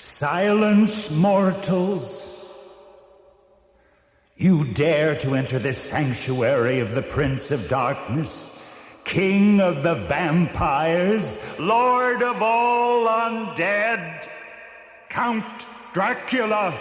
Silence, mortals. You dare to enter this sanctuary of the Prince of Darkness, King of the Vampires, Lord of all Undead, Count Dracula.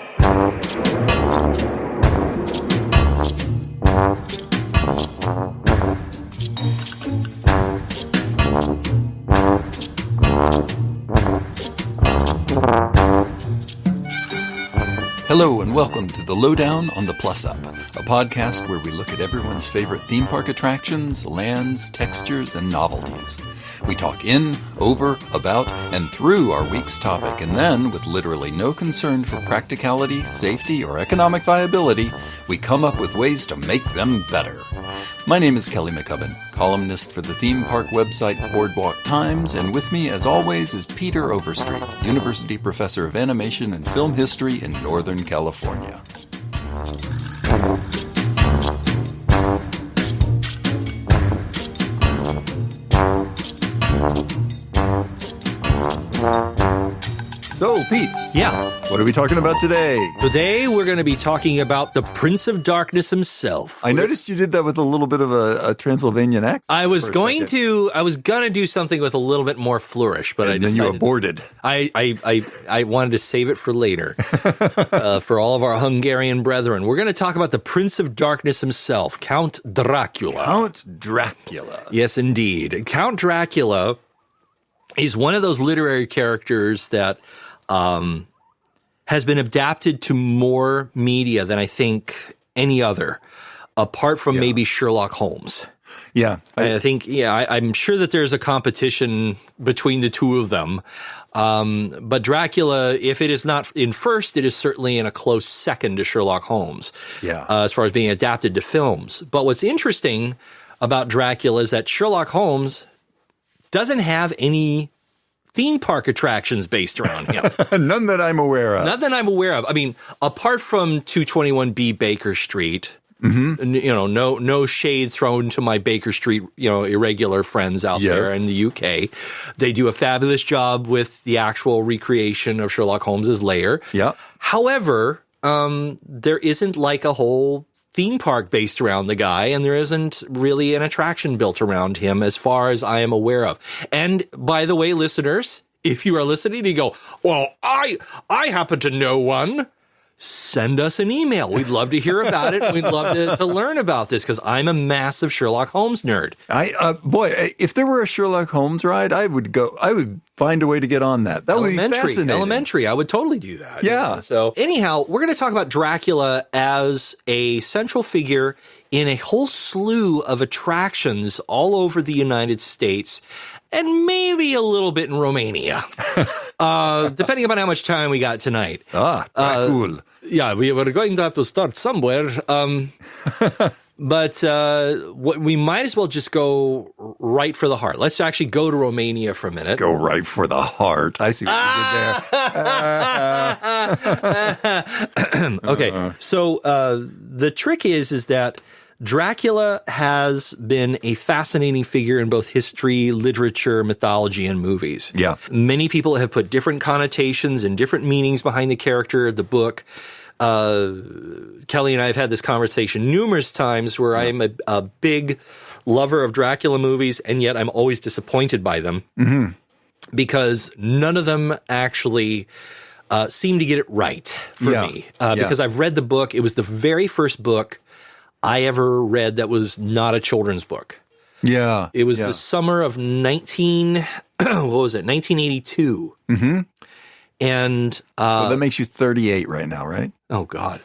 Hello and welcome to The Lowdown on the Plus Up, a podcast where we look at everyone's favorite theme park attractions, lands, textures, and novelties. We talk in, over, about, and through our week's topic, and then, with literally no concern for practicality, safety, or economic viability, we come up with ways to make them better. My name is Kelly McCubbin, columnist for the theme park website Boardwalk Times, and with me, as always, is Peter Overstreet, University Professor of Animation and Film History in Northern California. So, Pete. Yeah. What are we talking about today? Today we're going to be talking about the Prince of Darkness himself. I noticed you did that with a little bit of a Transylvanian accent. I was going to do something with a little bit more flourish, but I decided. Then you aborted. I wanted to save it for later, for all of our Hungarian brethren. We're going to talk about the Prince of Darkness himself, Count Dracula. Count Dracula. Yes, indeed. Count Dracula is one of those literary characters that has been adapted to more media than I think any other, apart from maybe Sherlock Holmes. Yeah. I'm sure that there's a competition between the two of them. But Dracula, if it is not in first, it is certainly in a close second to Sherlock Holmes. Yeah. As far as being adapted to films. But what's interesting about Dracula is that Sherlock Holmes doesn't have any theme park attractions based around him. None that I'm aware of. Not that I'm aware of. I mean, apart from 221B Baker Street, no shade thrown to my Baker Street, irregular friends out there in the UK. They do a fabulous job with the actual recreation of Sherlock Holmes's lair. Yeah. However, there isn't like a whole theme park based around the guy, and there isn't really an attraction built around him as far as I am aware of. And by the way, listeners, if you are listening and you go, well, I happen to know one, send us an email. We'd love to hear about it. We'd love to learn about this because I'm a massive Sherlock Holmes nerd. If there were a Sherlock Holmes ride, I would find a way to get on that. That would be fascinating. Elementary. I would totally do that. Yeah. So anyhow, we're going to talk about Dracula as a central figure in a whole slew of attractions all over the United States and maybe a little bit in Romania, depending upon how much time we got tonight. Cool. Yeah, we were going to have to start somewhere. But we might as well just go right for the heart. Let's actually go to Romania for a minute. Go right for the heart. I see what you did there. Okay, so the trick is that Dracula has been a fascinating figure in both history, literature, mythology, and movies. Yeah. Many people have put different connotations and different meanings behind the character of the book. Kelly and I have had this conversation numerous times where I'm a big lover of Dracula movies, and yet I'm always disappointed by them because none of them actually seem to get it right for me. Because I've read the book. It was the very first book I ever read that was not a children's book. Yeah. It was the summer of 1982. Mm-hmm. And so that makes you 38 right now, right? Oh God.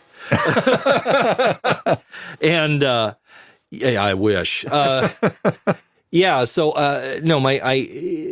And I wish. So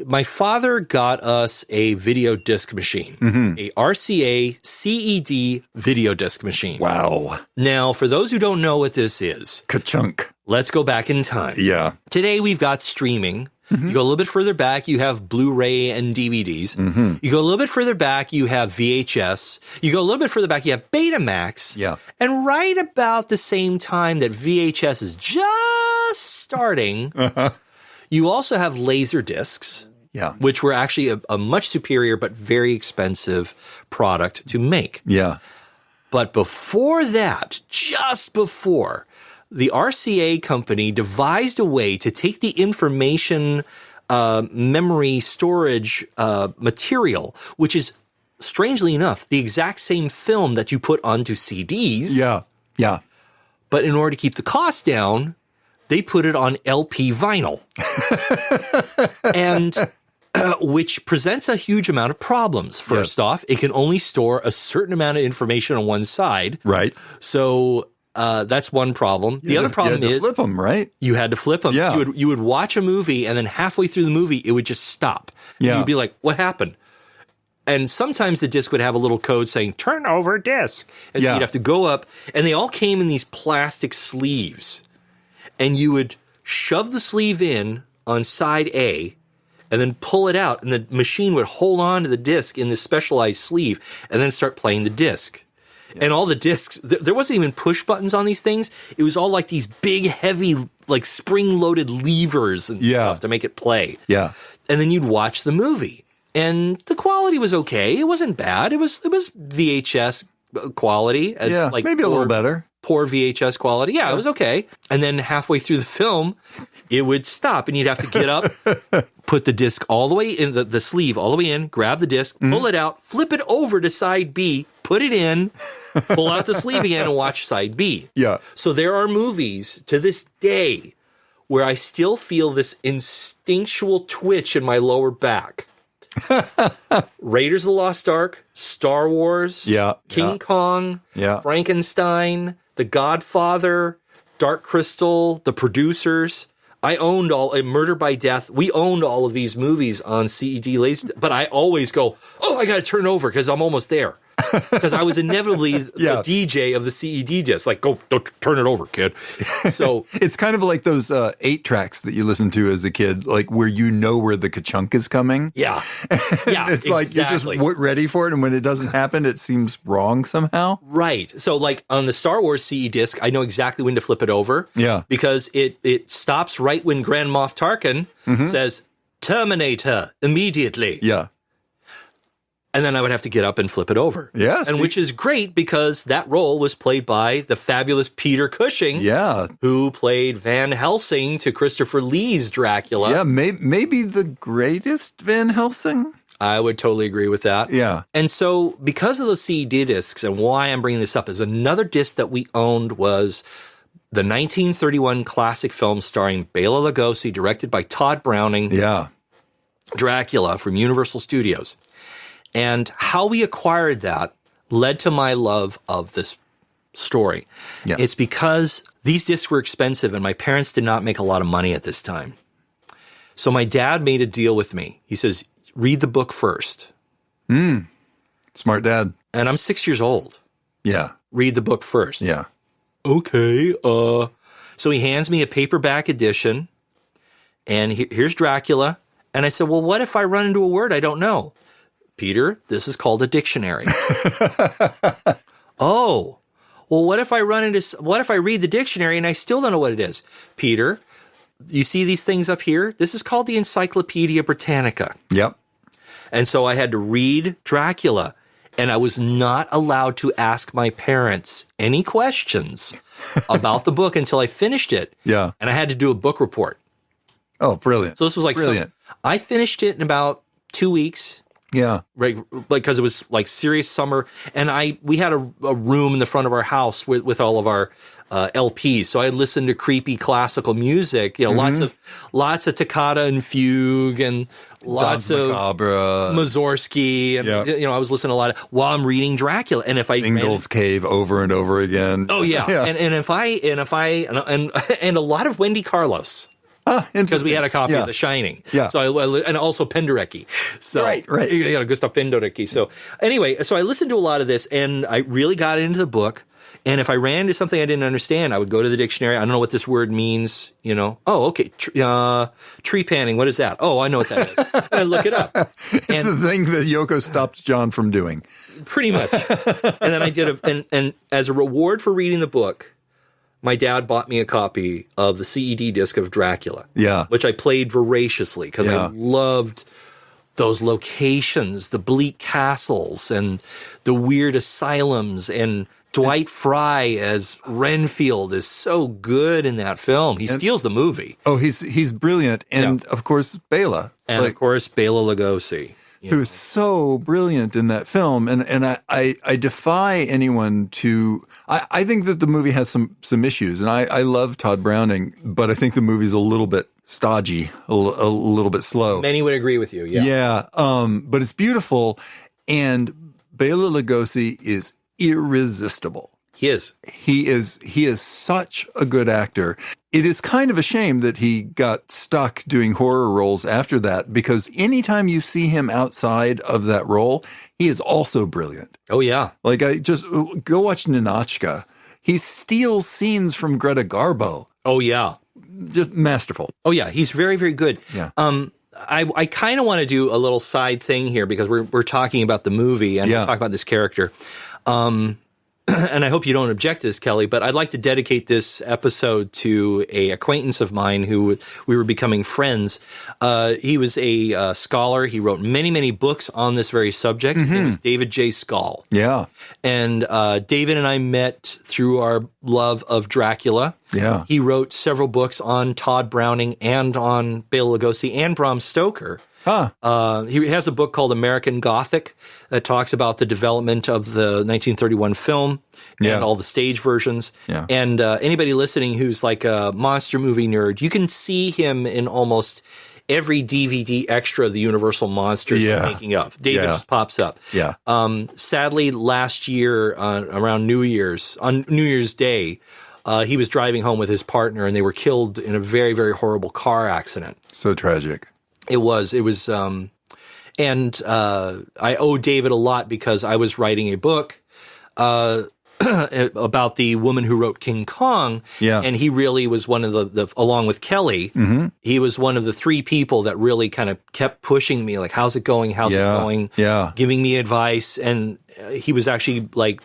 my father got us a video disc machine, a RCA CED video disc machine. Wow. Now, for those who don't know what this is, ka-chunk. Let's go back in time. Yeah. Today we've got streaming. You go a little bit further back, you have Blu-ray and DVDs. You go a little bit further back, you have VHS. You go a little bit further back, you have Betamax. Yeah. And right about the same time that VHS is just starting, you also have laser discs. Yeah. which were actually a much superior but very expensive product to make. Yeah. But before that, just before, the RCA company devised a way to take the information memory storage material, which is, strangely enough, the exact same film that you put onto CDs. Yeah. Yeah. But in order to keep the cost down, they put it on LP vinyl. And which presents a huge amount of problems. First off, it can only store a certain amount of information on one side. Right. So that's one problem. The other problem is flip them, right? You had to flip them. Yeah. You would watch a movie, and then halfway through the movie, it would just stop. Yeah. You'd be like, what happened? And sometimes the disc would have a little code saying, turn over disc. And so you'd have to go up, and they all came in these plastic sleeves. And you would shove the sleeve in on side A, and then pull it out, and the machine would hold on to the disc in this specialized sleeve, and then start playing the disc. Yeah. And all the discs, there wasn't even push buttons on these things. It was all like these big, heavy, like spring-loaded levers and stuff to make it play. Yeah. And then you'd watch the movie. And the quality was okay. It wasn't bad. It was VHS quality. Like maybe a little better. Poor VHS quality. Yeah, it was okay. And then halfway through the film, it would stop, and you'd have to get up, put the disc all the way in, the sleeve all the way in, grab the disc, pull it out, flip it over to side B, put it in, pull out the sleeve again, and watch side B. Yeah. So there are movies to this day where I still feel this instinctual twitch in my lower back. Raiders of the Lost Ark, Star Wars, King Kong, Frankenstein, The Godfather, Dark Crystal, The Producers. I owned Murder by Death. We owned all of these movies on CED Laser, but I always go, I got to turn over because I'm almost there. Because I was inevitably the DJ of the CED disc. Like, go turn it over, kid. So it's kind of like those 8 tracks that you listen to as a kid, like where you know where the ka-chunk is coming. Yeah. It's like you're just ready for it, and when it doesn't happen, it seems wrong somehow. Right. So like on the Star Wars CE disc, I know exactly when to flip it over. Yeah. Because it stops right when Grand Moff Tarkin says, Terminator, immediately. Yeah. And then I would have to get up and flip it over. Yes. And which is great because that role was played by the fabulous Peter Cushing. Yeah. Who played Van Helsing to Christopher Lee's Dracula. Yeah, maybe the greatest Van Helsing. I would totally agree with that. Yeah. And so because of those CD discs, and why I'm bringing this up is another disc that we owned was the 1931 classic film starring Bela Lugosi, directed by Todd Browning. Yeah. Dracula from Universal Studios. And how we acquired that led to my love of this story. Yeah. It's because these discs were expensive and my parents did not make a lot of money at this time. So my dad made a deal with me. He says, read the book first. Smart dad. And I'm 6 years old. Yeah. Read the book first. Yeah. Okay. So he hands me a paperback edition and here's Dracula. And I said, well, what if I run into a word I don't know? Peter, this is called a dictionary. Oh, well, what if I read the dictionary and I still don't know what it is? Peter, you see these things up here? This is called the Encyclopedia Britannica. Yep. And so I had to read Dracula, and I was not allowed to ask my parents any questions about the book until I finished it. Yeah. And I had to do a book report. Oh, brilliant. So this was like brilliant. I finished it in about 2 weeks. Yeah. Right, because it was like serious summer, and we had a room in the front of our house with all of our LPs. So I listened to creepy classical music, lots of toccata and fugue, and lots of Mussorgsky, and I was listening to a lot of while I'm reading Dracula. And if I Ingalls Cave over and over again. Oh yeah, and a lot of Wendy Carlos. Because we had a copy of The Shining. Yeah. So and also Penderecki. So, right. Gustav Penderecki. So anyway, so I listened to a lot of this and I really got into the book. And if I ran into something I didn't understand, I would go to the dictionary. I don't know what this word means, Oh, okay. Tree panning. What is that? Oh, I know what that is. And I look it up. It's the thing that Yoko stopped John from doing. Pretty much. And then I did and as a reward for reading the book, my dad bought me a copy of the CED disc of Dracula. Yeah. Which I played voraciously because I loved those locations, the bleak castles and the weird asylums, and Dwight Fry as Renfield is so good in that film. He steals the movie. Oh, he's brilliant. And of course, Bela. And of course, Bela Lugosi. Who's so brilliant in that film. And I defy anyone to, I think that the movie has some issues, and I love Todd Browning, but I think the movie's a little bit stodgy, a little bit slow. Many would agree with you. Yeah. Yeah. But it's beautiful. And Bela Lugosi is irresistible. He is. He is such a good actor. It is kind of a shame that he got stuck doing horror roles after that, because anytime you see him outside of that role, he is also brilliant. Oh, yeah. Like, I just go watch Ninotchka. He steals scenes from Greta Garbo. Oh, yeah. Just masterful. Oh, yeah. He's very, very good. Yeah. I kind of want to do a little side thing here because we're talking about the movie and we're talking about this character. And I hope you don't object to this, Kelly, but I'd like to dedicate this episode to a acquaintance of mine who we were becoming friends. He was a scholar. He wrote many, many books on this very subject. His name was David J. Scull. Yeah. And David and I met through our love of Dracula. Yeah. He wrote several books on Todd Browning and on Bela Lugosi and Bram Stoker. Huh. He has a book called American Gothic that talks about the development of the 1931 film and all the stage versions. Yeah. And anybody listening who's like a monster movie nerd, you can see him in almost every DVD extra of the Universal Monsters we're making of. David just pops up. Yeah. Sadly, last year around New Year's, on New Year's Day, he was driving home with his partner and they were killed in a very, very horrible car accident. So tragic. It was, and I owe David a lot because I was writing a book about the woman who wrote King Kong, and he really was one of the along with Kelly, he was one of the three people that really kind of kept pushing me, like, how's it going, giving me advice, and he was actually like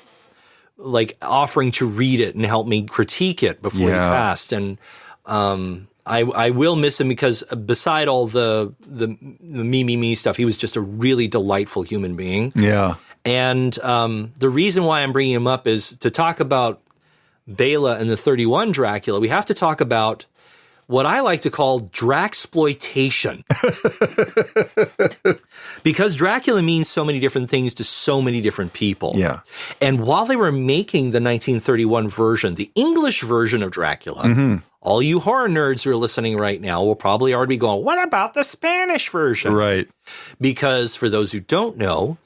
offering to read it and help me critique it before he passed, and I will miss him because beside all the me stuff, he was just a really delightful human being. Yeah. And the reason why I'm bringing him up is to talk about Bela and the 31 Dracula. We have to talk about what I like to call Draxploitation. Because Dracula means so many different things to so many different people. Yeah. And while they were making the 1931 version, the English version of Dracula, all you horror nerds who are listening right now will probably already be going, what about the Spanish version? Right. Because for those who don't know,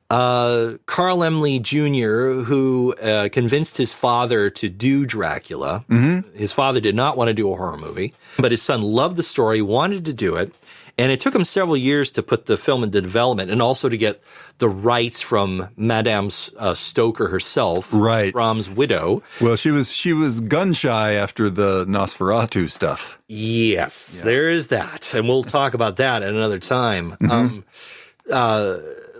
Carl Laemmle Jr., who convinced his father to do Dracula. His father did not want to do a horror movie, but his son loved the story, wanted to do it, and it took him several years to put the film into development and also to get the rights from Madame Stoker herself, Bram's widow. Well, she was gun-shy after the Nosferatu stuff. Yes, there is that, and we'll talk about that at another time.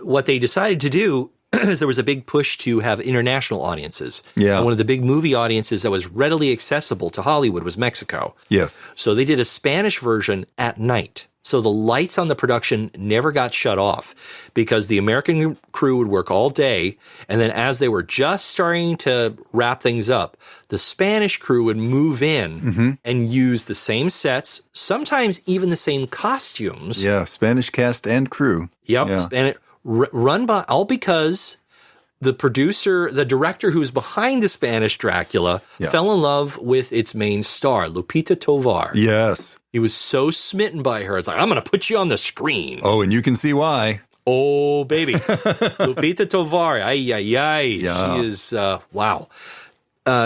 What they decided to do is there was a big push to have international audiences. Yeah. And one of the big movie audiences that was readily accessible to Hollywood was Mexico. Yes. So they did a Spanish version at night. So the lights on the production never got shut off because the American crew would work all day. And then as they were just starting to wrap things up, the Spanish crew would move in and use the same sets, sometimes even the same costumes. Yeah, Spanish cast and crew. Yep. Yeah. And it run by all because the director who's behind the Spanish Dracula fell in love with its main star, Lupita Tovar. Yes. He was so smitten by her. It's like, I'm going to put you on the screen. Oh, and you can see why. Oh, baby. Lupita Tovar. Ay, ay, ay. Yeah. She is, wow.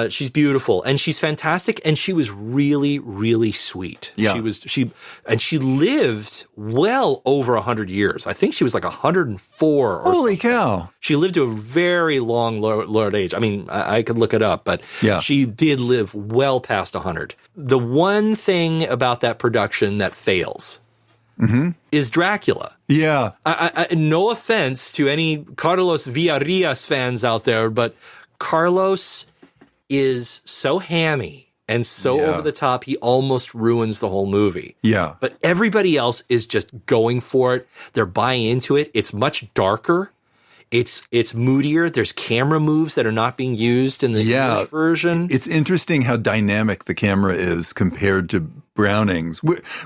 She's beautiful and she's fantastic and she was really, really sweet. Yeah. She lived well over 100 years. I think she was like 104 or Holy cow. She lived to a very long Lord age. I mean, I could look it up, but she did live well past 100. The one thing about that production that fails is Dracula. Yeah. I no offense to any Carlos Villarreal fans out there, but Carlos is so hammy and so over the top, he almost ruins the whole movie. Yeah. But everybody else is just going for it. They're buying into it. It's much darker. It's moodier. There's camera moves that are not being used in the English version. It's interesting how dynamic the camera is compared to Browning's,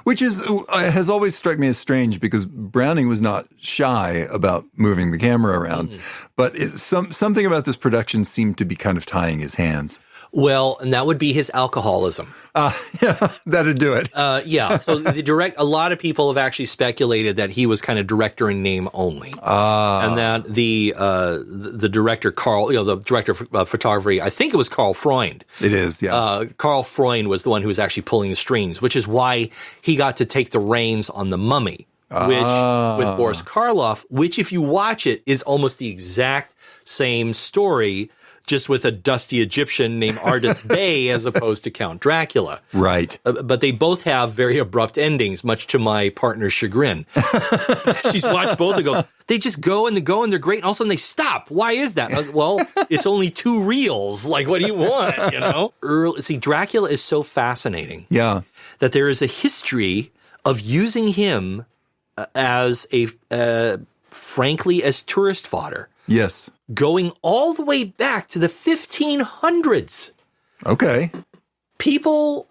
which has always struck me as strange because Browning was not shy about moving the camera around. But something about this production seemed to be kind of tying his hands. Well, and that would be his alcoholism. Yeah, that'd do it. Yeah. So a lot of people have actually speculated that he was kind of director in name only, and that the director Carl, the director of photography, I think it was Carl Freund. It is, yeah. Carl Freund was the one who was actually pulling the strings, which is why he got to take the reins on The Mummy, which with Boris Karloff, which if you watch it is almost the exact same story, just with a dusty Egyptian named Ardith Bey as opposed to Count Dracula. Right. But they both have very abrupt endings, much to my partner's chagrin. She's watched both and go, they just go and they're great, and all of a sudden they stop. Why is that? Well, it's only 2 reels. Like, what do you want, See, Dracula is so fascinating. Yeah. That there is a history of using him as frankly, as tourist fodder. Yes. Going all the way back to the 1500s. Okay. People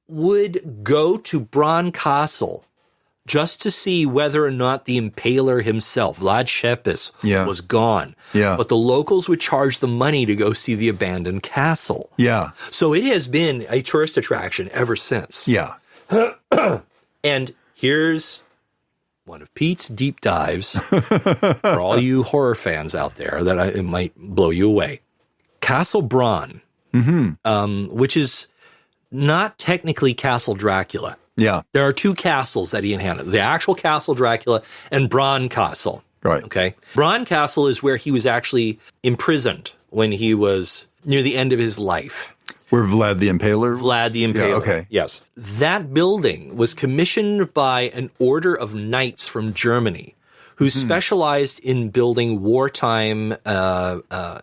would go to Bran Castle just to see whether or not the Impaler himself, Vlad Shepis, was gone. Yeah. But the locals would charge the money to go see the abandoned castle. Yeah. So it has been a tourist attraction ever since. Yeah. And here's one of Pete's deep dives for all you horror fans out there that it might blow you away. Castle Bran, which is not technically Castle Dracula. Yeah. There are 2 castles that he inhabited. The actual Castle Dracula and Bran Castle. Right. Okay. Bran Castle is where he was actually imprisoned when he was near the end of his life. Where Vlad the Impaler? Vlad the Impaler. Yeah, okay. Yes. That building was commissioned by an order of knights from Germany who specialized in building wartime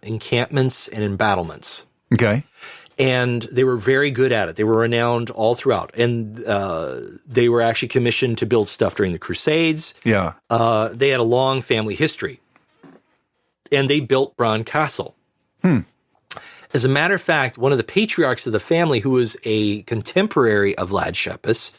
encampments and embattlements. Okay. And they were very good at it. They were renowned all throughout. And they were actually commissioned to build stuff during the Crusades. Yeah. They had a long family history. And they built Bran Castle. As a matter of fact, one of the patriarchs of the family, who was a contemporary of Vlad Shepis,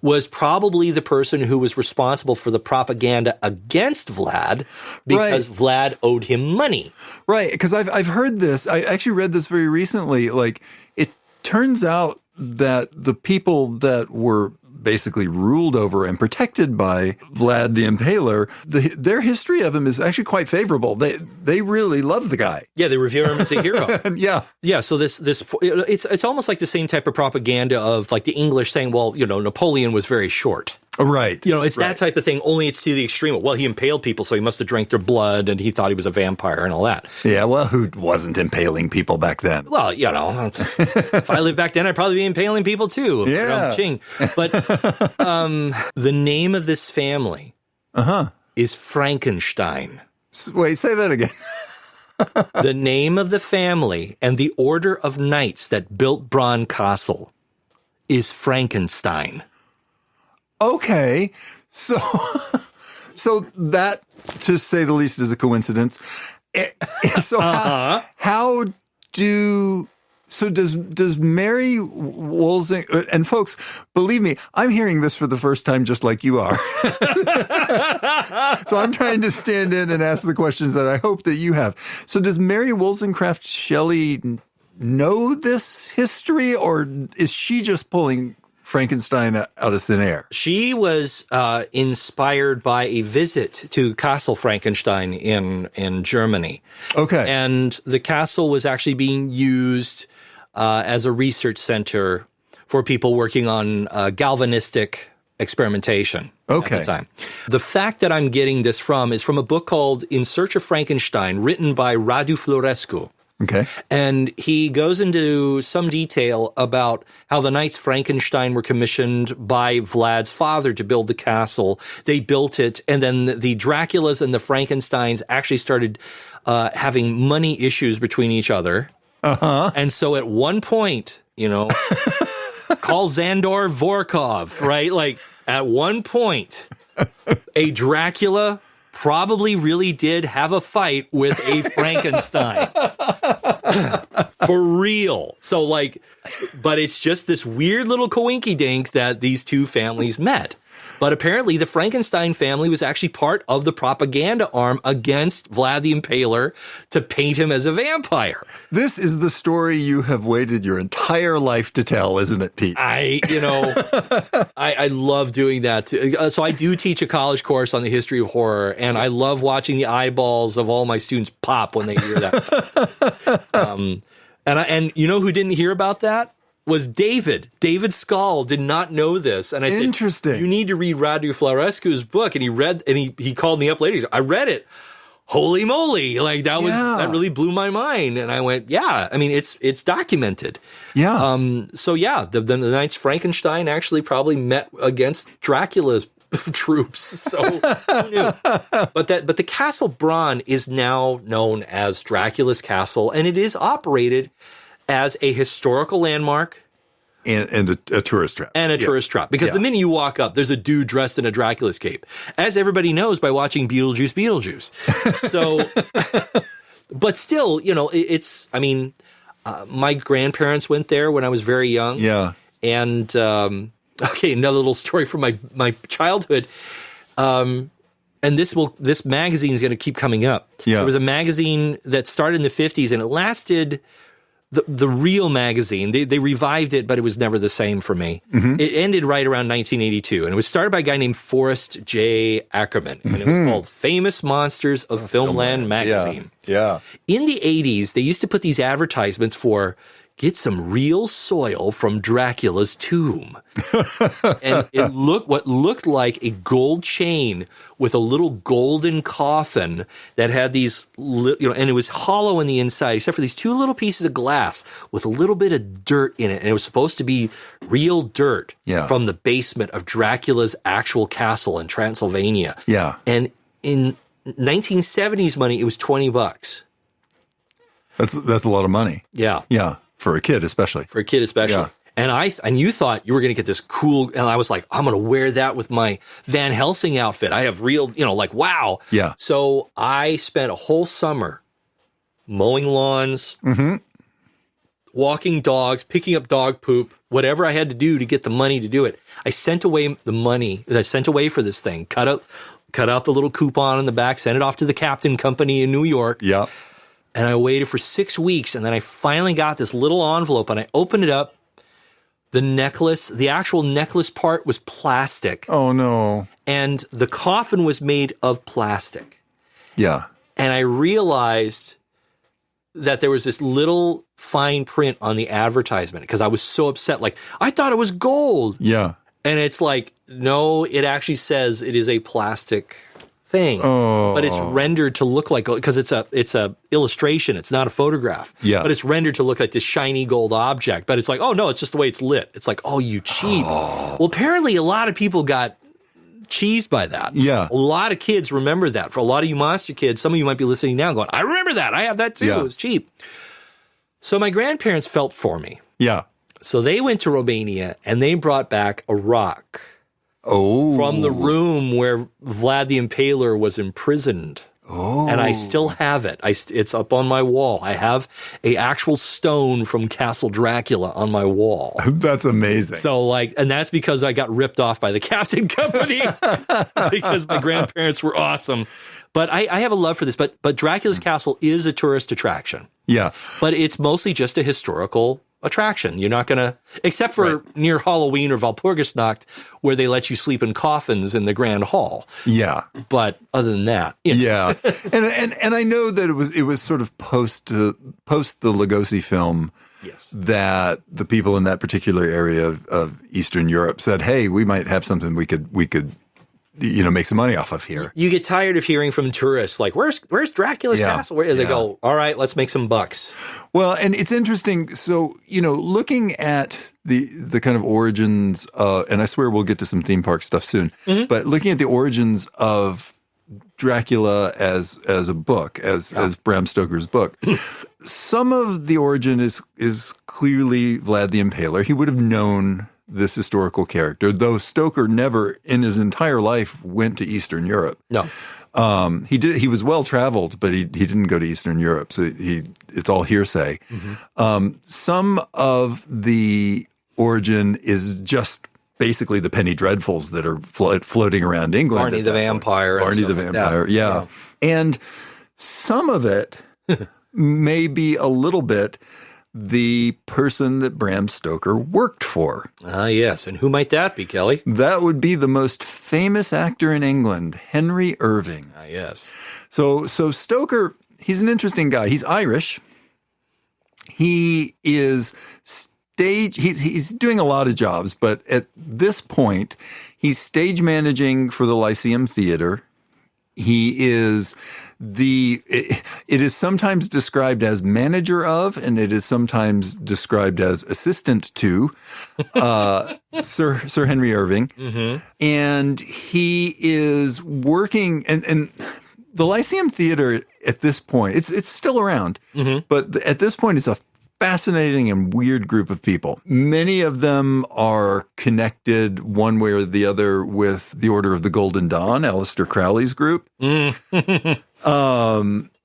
was probably the person who was responsible for the propaganda against Vlad because Vlad owed him money. Right, because I've heard this. I actually read this very recently. Like, it turns out that the people that were basically ruled over and protected by Vlad the Impaler, their history of him is actually quite favorable. They really love the guy. Yeah, they revere him as a hero. Yeah. So it's almost like the same type of propaganda of like the English saying, well, Napoleon was very short. Right. It's that type of thing, only it's to the extreme. Well, he impaled people, so he must have drank their blood, and he thought he was a vampire and all that. Yeah, well, who wasn't impaling people back then? Well, if I lived back then, I'd probably be impaling people too. Yeah. But the name of this family is Frankenstein. Wait, say that again. The name of the family and the order of knights that built Bran Castle is Frankenstein. Okay, so that, to say the least, is a coincidence. So does Mary Woolsing, and folks, believe me, I'm hearing this for the first time just like you are. So I'm trying to stand in and ask the questions that I hope that you have. So does Mary Wollstonecraft Shelley know this history, or is she just pulling Frankenstein out of thin air? She was inspired by a visit to Castle Frankenstein in Germany. Okay. And the castle was actually being used as a research center for people working on galvanistic experimentation at the time. The fact that I'm getting this from is from a book called In Search of Frankenstein, written by Radu Florescu. Okay. And he goes into some detail about how the Knights Frankenstein were commissioned by Vlad's father to build the castle. They built it, and then the Draculas and the Frankensteins actually started having money issues between each other. And so at one point, call Zandor Vorkov, right? Like at one point, a Dracula probably really did have a fight with a Frankenstein. For real. So but it's just this weird little coinky-dink that these two families met. But apparently the Frankenstein family was actually part of the propaganda arm against Vlad the Impaler to paint him as a vampire. This is the story you have waited your entire life to tell, isn't it, Pete? I love doing that. So I do teach a college course on the history of horror, and I love watching the eyeballs of all my students pop when they hear that. And you know who didn't hear about that? Was David. David Skoll did not know this. And I said, you need to read Radu Florescu's book. And he called me up later. He said, I read it. Holy moly. Like that really blew my mind. And I went, yeah, I mean, it's documented. Yeah. The Knights Frankenstein actually probably met against Dracula's troops. So who knew? But the Castle Bronn is now known as Dracula's Castle, and it is operated as a historical landmark. And a tourist trap. And a tourist trap. Because the minute you walk up, there's a dude dressed in a Dracula's cape. As everybody knows by watching Beetlejuice. So, but still, my grandparents went there when I was very young. Yeah. And, another little story from my childhood. And this magazine is going to keep coming up. Yeah. There was a magazine that started in the 50s, and it lasted. The real magazine, they revived it, but it was never the same for me. Mm-hmm. It ended right around 1982, and it was started by a guy named Forrest J. Ackerman, and it was called Famous Monsters of Filmland magazine. Yeah. In the 80s, they used to put these advertisements for get some real soil from Dracula's tomb. And it looked like a gold chain with a little golden coffin that had these, and it was hollow on the inside, except for these two little pieces of glass with a little bit of dirt in it. And it was supposed to be real dirt from the basement of Dracula's actual castle in Transylvania. Yeah. And in 1970s money, it was $20. That's a lot of money. Yeah. Yeah. For a kid, especially. Yeah. And you thought you were going to get this cool, and I was like, I'm going to wear that with my Van Helsing outfit. I have real, wow. Yeah. So I spent a whole summer mowing lawns, walking dogs, picking up dog poop, whatever I had to do to get the money to do it. I sent away the money that I sent away for this thing, cut out the little coupon on the back, sent it off to the Captain Company in New York. Yeah. And I waited for 6 weeks, and then I finally got this little envelope, and I opened it up. The actual necklace part was plastic. Oh, no. And the coffin was made of plastic. Yeah. And I realized that there was this little fine print on the advertisement because I was so upset. Like, I thought it was gold. Yeah. And it's like, no, it actually says it is a plastic thing, but it's rendered to look like, because it's a illustration, it's not a photograph. Yeah. But it's rendered to look like this shiny gold object. But it's like, oh no, it's just the way it's lit. It's like, oh, you cheap. Well, apparently a lot of people got cheesed by that. Yeah. A lot of kids remember that. For a lot of you monster kids, some of you might be listening now going, I remember that. I have that too. Yeah. It was cheap. So my grandparents felt for me. Yeah. So they went to Romania and they brought back a rock. Oh. From the room where Vlad the Impaler was imprisoned. Oh. And I still have it. It's up on my wall. I have a actual stone from Castle Dracula on my wall. That's amazing. So and that's because I got ripped off by the Captain Company because my grandparents were awesome. But I have a love for this. But Dracula's Castle is a tourist attraction. Yeah. But it's mostly just a historical attraction. You're not going to, except for near Halloween or Walpurgisnacht, where they let you sleep in coffins in the Grand Hall. Yeah. But other than that. Yeah. And I know that it was sort of post the Lugosi film. Yes. That the people in that particular area of Eastern Europe said, hey, we might have something we could make some money off of here. You get tired of hearing from tourists, like, where's Dracula's castle? Where they go, all right, let's make some bucks. Well, and it's interesting. So, looking at the kind of origins, and I swear we'll get to some theme park stuff soon, but looking at the origins of Dracula as a book, as Bram Stoker's book, some of the origin is clearly Vlad the Impaler. He would have known this historical character, though Stoker never in his entire life went to Eastern Europe. No. He was well traveled, but he didn't go to Eastern Europe, so it's all hearsay. Some of the origin is just basically the penny dreadfuls that are floating around England. Barney the Vampire. Barney the Vampire, yeah. And some of it may be a little bit the person that Bram Stoker worked for. Ah, yes. And who might that be, Kelly? That would be the most famous actor in England, Henry Irving. Ah, yes. So Stoker, he's an interesting guy. He's Irish. He is he's doing a lot of jobs, but at this point, he's stage managing for the Lyceum Theater. He is it is sometimes described as manager of, and it is sometimes described as assistant to Sir Henry Irving. And he is working, and the Lyceum Theater at this point, it's still around, but at this point, it's a fascinating and weird group of people. Many of them are connected one way or the other with the Order of the Golden Dawn, Aleister Crowley's group.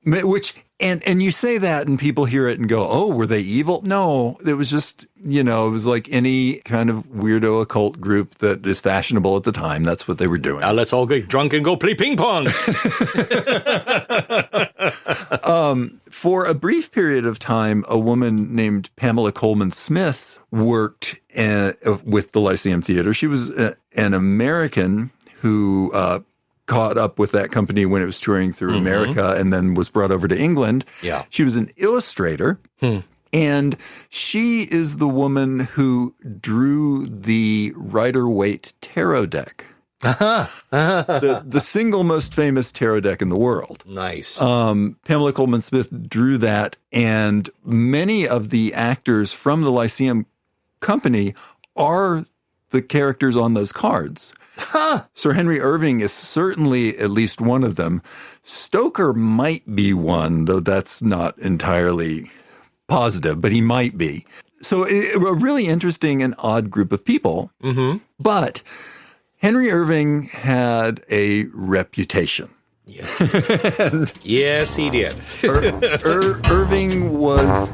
Which you say that and people hear it and go, oh, were they evil? No, it was just, it was like any kind of weirdo occult group that is fashionable at the time. That's what they were doing. Now let's all get drunk and go play ping pong. For a brief period of time, a woman named Pamela Coleman Smith worked with the Lyceum Theater. She was an American who caught up with that company when it was touring through America and then was brought over to England. Yeah. She was an illustrator. And she is the woman who drew the Rider-Waite tarot deck. The single most famous tarot deck in the world. Nice. Pamela Coleman Smith drew that, and many of the actors from the Lyceum Company are the characters on those cards. Sir Henry Irving is certainly at least one of them. Stoker might be one, though that's not entirely positive, but he might be. So a really interesting and odd group of people. But Henry Irving had a reputation. Yes. Yes, he did. Irving was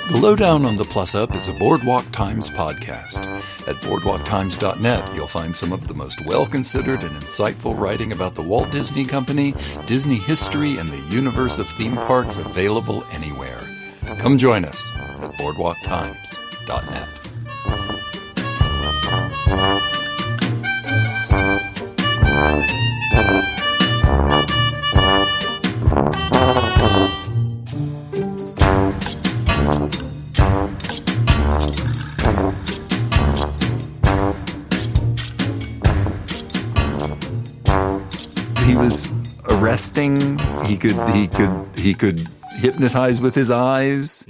The Lowdown on the Plus Up is a Boardwalk Times podcast. At boardwalktimes.net, you'll find some of the most well-considered and insightful writing about the Walt Disney Company, Disney history, and the universe of theme parks available anywhere. Come join us at boardwalktimes.net. He was arresting. He could hypnotize with his eyes.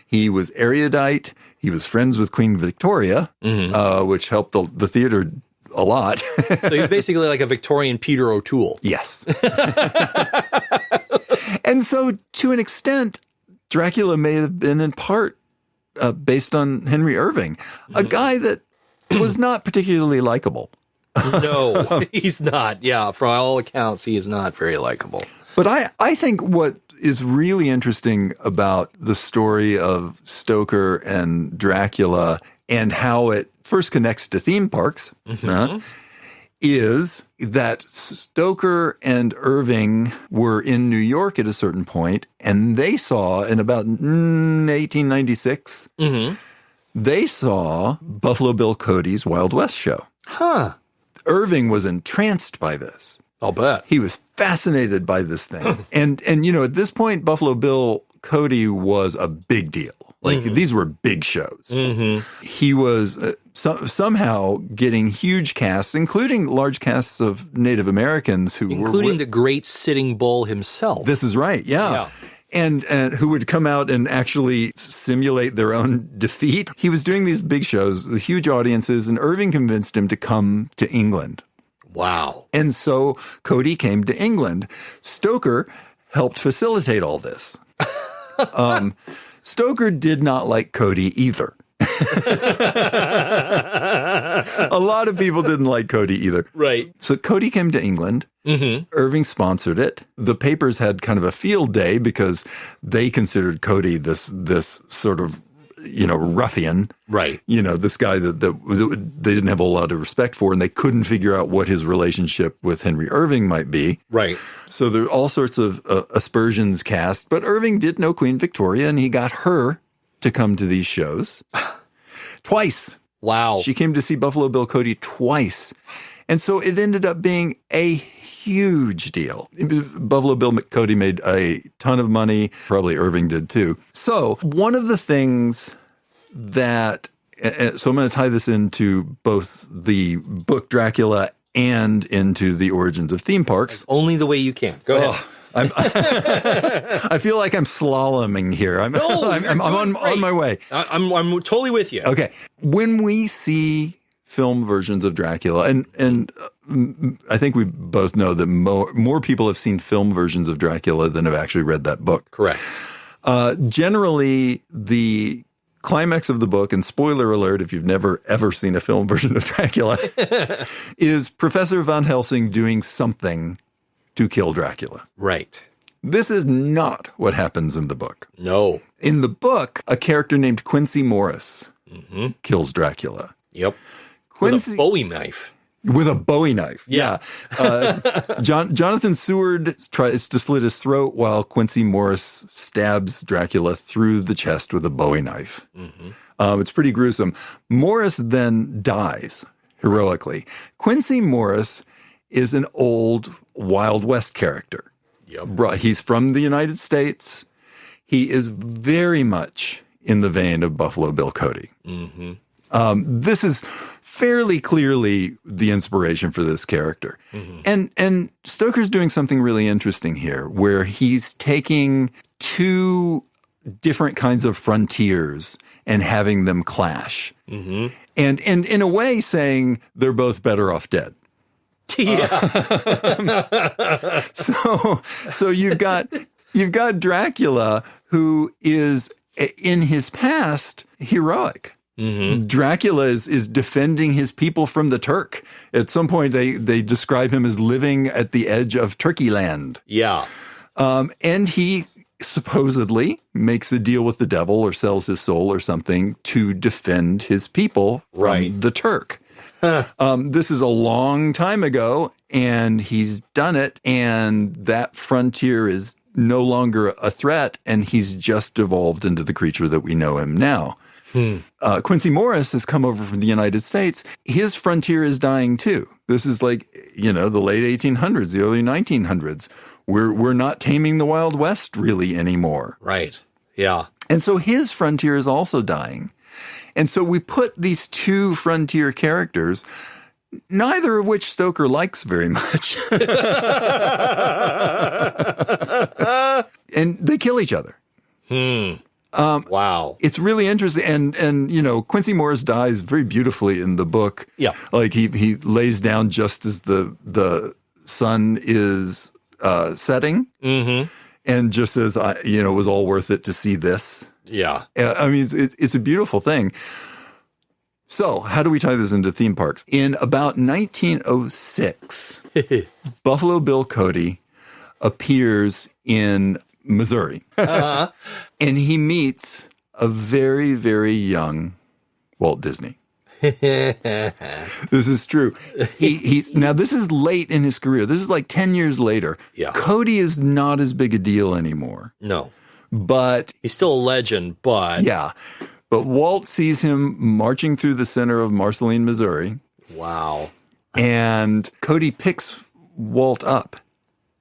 He was erudite. He was friends with Queen Victoria, which helped the theater a lot. So he's basically like a Victorian Peter O'Toole. Yes. And so, to an extent, Dracula may have been in part based on Henry Irving, a guy that was not particularly likable. No, he's not. Yeah, for all accounts, he is not very likable. But I think what is really interesting about the story of Stoker and Dracula and how it first connects to theme parks is that Stoker and Irving were in New York at a certain point, and they saw in about 1896, they saw Buffalo Bill Cody's Wild West show. Irving was entranced by this. I'll bet. He was fascinated by this thing. and at this point, Buffalo Bill Cody was a big deal. Like, these were big shows. He was somehow getting huge casts, including large casts of Native Americans who including the great Sitting Bull himself. This is right, yeah. and who would come out and actually simulate their own defeat. He was doing these big shows with huge audiences, and Irving convinced him to come to England. Wow. And so Cody came to England. Stoker helped facilitate all this. Stoker did not like Cody either. A lot of people didn't like Cody either. Right. So Cody came to England. Mm-hmm. Irving sponsored it. The papers had kind of a field day because they considered Cody this sort of, ruffian. Right. This guy that they didn't have a lot of respect for, and they couldn't figure out what his relationship with Henry Irving might be. Right. So there are all sorts of aspersions cast. But Irving did know Queen Victoria, and he got her to come to these shows twice. Wow. She came to see Buffalo Bill Cody twice. And so it ended up being a huge deal. Buffalo Bill Cody made a ton of money. Probably Irving did too. So one of the things that, so I'm going to tie this into both the book Dracula and into the origins of theme parks. Only the way you can. Go ahead. I feel like I'm slaloming here. I'm on my way. I'm totally with you. Okay. When we see film versions of Dracula, and I think we both know that more people have seen film versions of Dracula than have actually read that book. Correct. Generally, the climax of the book, and spoiler alert if you've never ever seen a film version of Dracula, is Professor Van Helsing doing something to kill Dracula. Right. This is not what happens in the book. No. In the book, a character named Quincy Morris kills Dracula. Yep. Quincy, with a Bowie knife. With a Bowie knife. Yeah. Jonathan Seward tries to slit his throat while Quincy Morris stabs Dracula through the chest with a Bowie knife. Mm-hmm. It's pretty gruesome. Morris then dies heroically. Quincy Morris is an old Wild West character. Yep. He's from the United States. He is very much in the vein of Buffalo Bill Cody. Mm-hmm. This is fairly clearly the inspiration for this character. Mm-hmm. And Stoker's doing something really interesting here, where he's taking two different kinds of frontiers and having them clash. Mm-hmm. And in a way saying they're both better off dead. Yeah. So you've got Dracula, who is in his past heroic. Mm-hmm. Dracula is defending his people from the Turk. At some point, they describe him as living at the edge of Turkey land. Yeah. And he supposedly makes a deal with the devil or sells his soul or something to defend his people from the Turk. This is a long time ago, and he's done it, and that frontier is no longer a threat, and he's just evolved into the creature that we know him now. Quincy Morris has come over from the United States. His frontier is dying too. This is like, the late 1800s, the early 1900s. We're not taming the Wild West really anymore. Right. Yeah. And so his frontier is also dying. And so we put these two frontier characters, neither of which Stoker likes very much. And they kill each other. Wow. It's really interesting. And Quincy Morris dies very beautifully in the book. Yeah. Like he lays down just as the sun is setting. Mm-hmm. And just says, it was all worth it to see this. Yeah. I mean, it's a beautiful thing. So how do we tie this into theme parks? In about 1906, Buffalo Bill Cody appears in Missouri. And he meets a very, very young Walt Disney. This is true. Now, this is late in his career. This is like 10 years later. Yeah. Cody is not as big a deal anymore. No. But he's still a legend, but... Yeah. But Walt sees him marching through the center of Marceline, Missouri. Wow. And Cody picks Walt up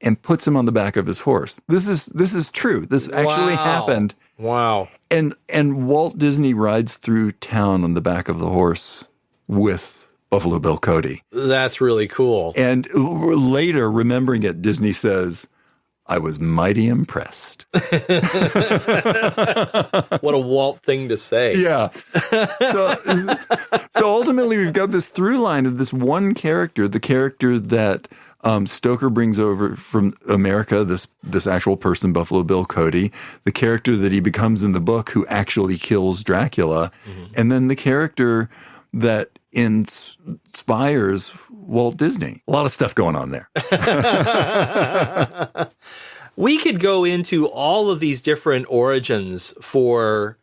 and puts him on the back of his horse. This is true. This actually happened. Wow. And Walt Disney rides through town on the back of the horse with Buffalo Bill Cody. That's really cool. And later, remembering it, Disney says, I was mighty impressed. What a Walt thing to say. Yeah. So ultimately, we've got this through line of this one character, the character that Stoker brings over from America, this actual person, Buffalo Bill Cody, the character that he becomes in the book who actually kills Dracula, and then the character that inspires Walt Disney. A lot of stuff going on there. We could go into all of these different origins because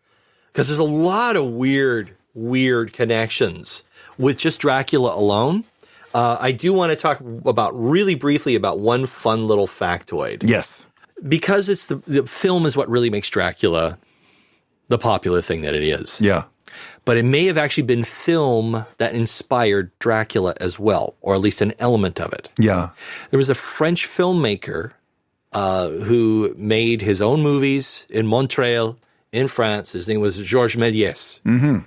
there's a lot of weird connections with just Dracula alone. I do want to talk really briefly about one fun little factoid. Yes. Because it's the film is what really makes Dracula the popular thing that it is. Yeah. But it may have actually been film that inspired Dracula as well, or at least an element of it. Yeah. There was a French filmmaker who made his own movies in Montreal, in France. His name was Georges Méliès. Mm-hmm.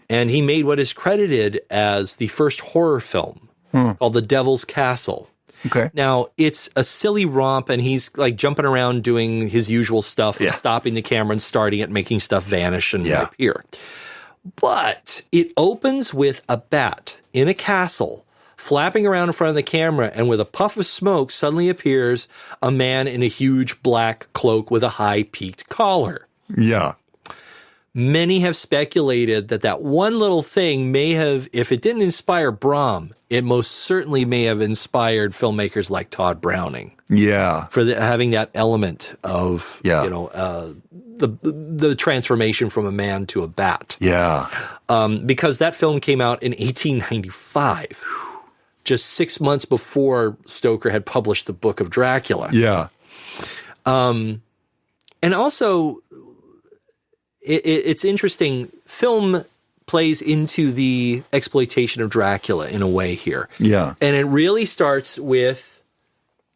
And he made what is credited as the first horror film called The Devil's Castle. Okay. Now, it's a silly romp, and he's like jumping around doing his usual stuff, of stopping the camera and starting it, making stuff vanish and appear. But it opens with a bat in a castle flapping around in front of the camera, and with a puff of smoke suddenly appears a man in a huge black cloak with a high-peaked collar. Yeah. Many have speculated that one little thing may have, if it didn't inspire Brom, it most certainly may have inspired filmmakers like Todd Browning. Yeah. For having that element of, the transformation from a man to a bat. Yeah. Because that film came out in 1895, just 6 months before Stoker had published the Book of Dracula. Yeah. And also, it's interesting. Film plays into the exploitation of Dracula in a way here. Yeah. And it really starts with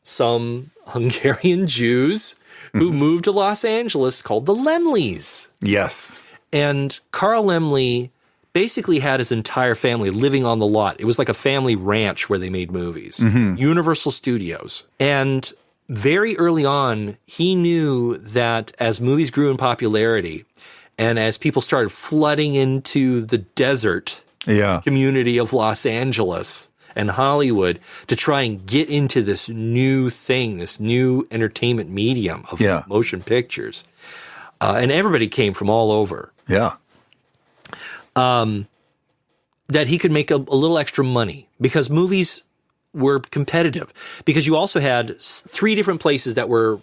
some Hungarian Jews who moved to Los Angeles called the Laemmles. Yes. And Carl Laemmle basically had his entire family living on the lot. It was like a family ranch where they made movies. Universal Studios. And very early on, he knew that as movies grew in popularity and as people started flooding into the desert community of Los Angeles and Hollywood to try and get into this new thing, this new entertainment medium of motion pictures. And everybody came from all over. Yeah. That he could make a little extra money because movies were competitive. Because you also had 3 different places that were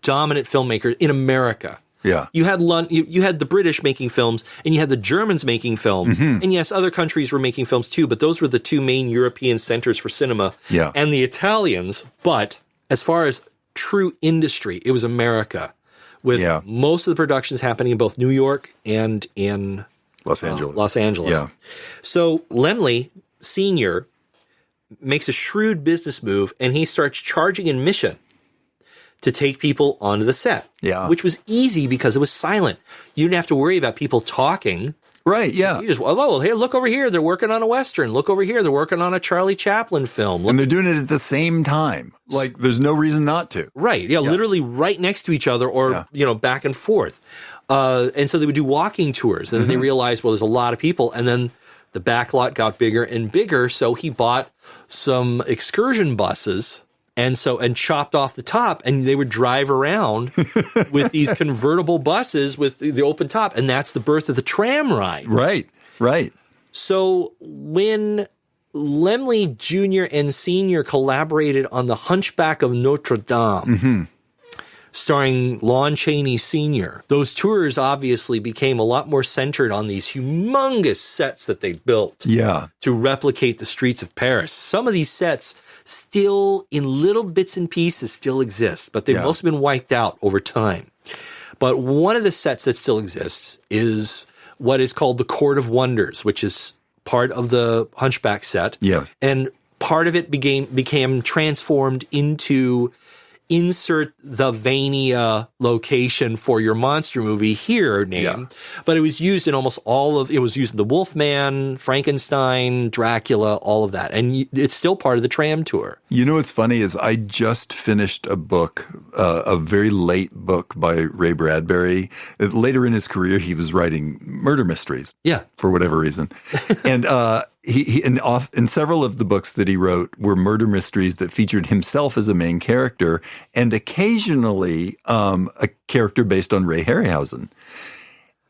dominant filmmakers in America. Yeah. You had you had the British making films, and you had the Germans making films. And yes, other countries were making films too, but those were the 2 main European centers for cinema. Yeah. And the Italians. But as far as true industry, it was America, with most of the productions happening in both New York and in Los Angeles. Los Angeles. Yeah. So Laemmle Sr. makes a shrewd business move, and he starts charging admission to take people onto the set. Yeah. Which was easy because it was silent. You didn't have to worry about people talking. Right, yeah. You just, hey, look over here. They're working on a Western. Look over here. They're working on a Charlie Chaplin film. And they're doing it at the same time. Like, there's no reason not to. Right. Yeah, literally right next to each other or, back and forth. And so they would do walking tours. And then they realized, well, there's a lot of people. And then the back lot got bigger and bigger. So he bought some excursion buses and chopped off the top, and they would drive around with these convertible buses with the open top. And that's the birth of the tram ride. Right. So when Laemmle Jr. and Sr. collaborated on The Hunchback of Notre Dame, starring Lon Chaney Sr., those tours obviously became a lot more centered on these humongous sets that they built to replicate the streets of Paris. Some of these sets still, in little bits and pieces, still exist, but they've mostly been wiped out over time. But one of the sets that still exists is what is called the Court of Wonders, which is part of the Hunchback set. Yeah. And part of it became transformed into insert the Vania location for your monster movie here name. Yeah. But it was used in almost all of, it was used in the Wolfman, Frankenstein, Dracula, all of that. And it's still part of the tram tour. You know what's funny is I just finished a book, a very late book by Ray Bradbury. Later in his career, he was writing murder mysteries. Yeah. For whatever reason. And in several of the books that he wrote were murder mysteries that featured himself as a main character and occasionally a character based on Ray Harryhausen.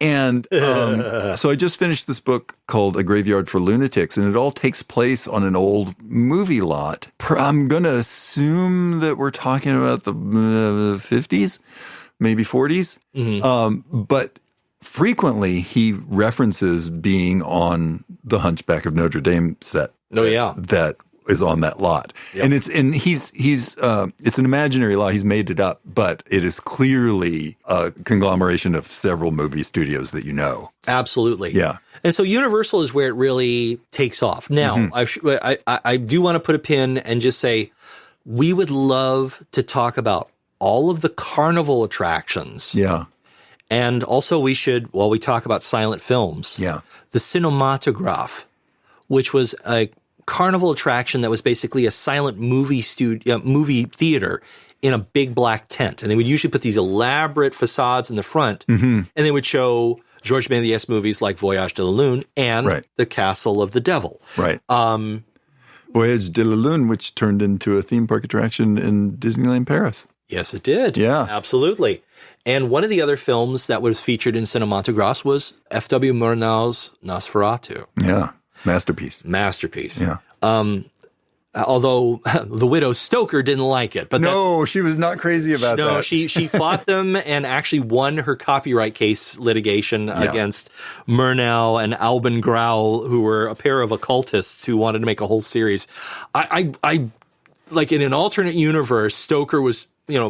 And so I just finished this book called A Graveyard for Lunatics, and it all takes place on an old movie lot. I'm going to assume that we're talking about the 50s, maybe 40s. Mm-hmm. But frequently he references being on the Hunchback of Notre Dame set. Oh, yeah. That is on that lot. Yep. And he's it's an imaginary lot. He's made it up, but it is clearly a conglomeration of several movie studios that you know. Absolutely. Yeah. And so Universal is where it really takes off. Now, mm-hmm. I do want to put a pin and just say we would love to talk about all of the carnival attractions. Yeah. And also we should, while we talk about silent films, the Cinematograph, which was a carnival attraction that was basically a silent movie theater in a big black tent. And they would usually put these elaborate facades in the front, and they would show Georges Méliès movies like Voyage de la Lune and The Castle of the Devil. Right. Voyage de la Lune, which turned into a theme park attraction in Disneyland Paris. Yes, it did. Yeah. Absolutely. And one of the other films that was featured in Cinematographs was F.W. Murnau's Nosferatu. Yeah. Masterpiece. Yeah. Although the widow Stoker didn't like it. But no, she was not crazy about that. No, she fought them and actually won her copyright case litigation against Murnau and Alban Grau, who were a pair of occultists who wanted to make a whole series. I like in an alternate universe, Stoker was,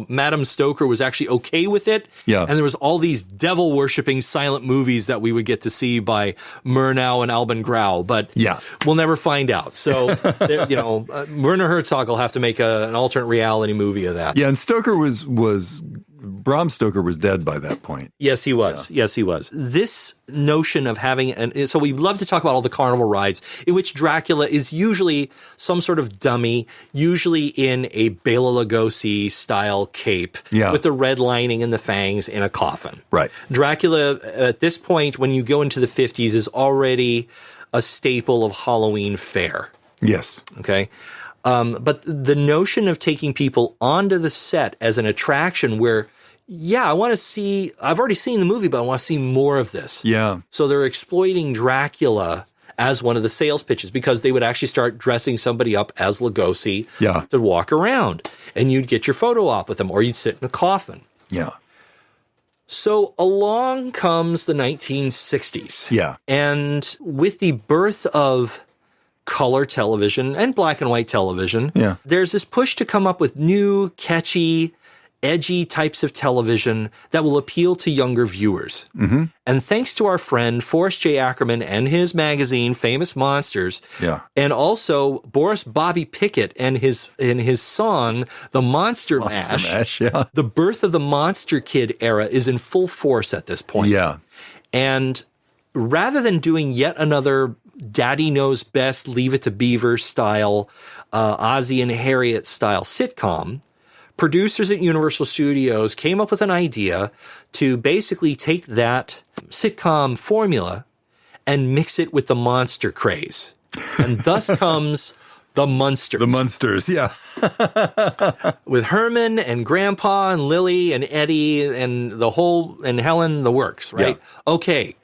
Madame Stoker was actually okay with it. Yeah. And there was all these devil-worshipping silent movies that we would get to see by Murnau and Alban Grau, but we'll never find out. So, Werner Herzog will have to make an alternate reality movie of that. Yeah, and Stoker Bram Stoker was dead by that point. Yes, he was. Yeah. Yes, he was. This notion of having so we love to talk about all the carnival rides in which Dracula is usually some sort of dummy, usually in a Bela Lugosi style cape with the red lining and the fangs in a coffin. Right. Dracula at this point, when you go into the 50s, is already a staple of Halloween fare. Yes. Okay. But the notion of taking people onto the set as an attraction where, I want to see, I've already seen the movie, but I want to see more of this. Yeah. So they're exploiting Dracula as one of the sales pitches because they would actually start dressing somebody up as Lugosi to walk around. And you'd get your photo op with them or you'd sit in a coffin. Yeah. So along comes the 1960s. Yeah. And with the birth of color television and black and white television, there's this push to come up with new, catchy, edgy types of television that will appeal to younger viewers. Mm-hmm. And thanks to our friend Forrest J. Ackerman and his magazine, Famous Monsters, and also Boris Bobby Pickett and his song, The Monster Mash, the birth of the Monster Kid era is in full force at this point. Yeah. And rather than doing yet another Daddy Knows Best, Leave It to Beaver style, Ozzie and Harriet style sitcom, producers at Universal Studios came up with an idea to basically take that sitcom formula and mix it with the monster craze. And thus comes the Munsters. The Munsters, yeah. With Herman and Grandpa and Lily and Eddie and and Helen, the works, right? Yeah. Okay.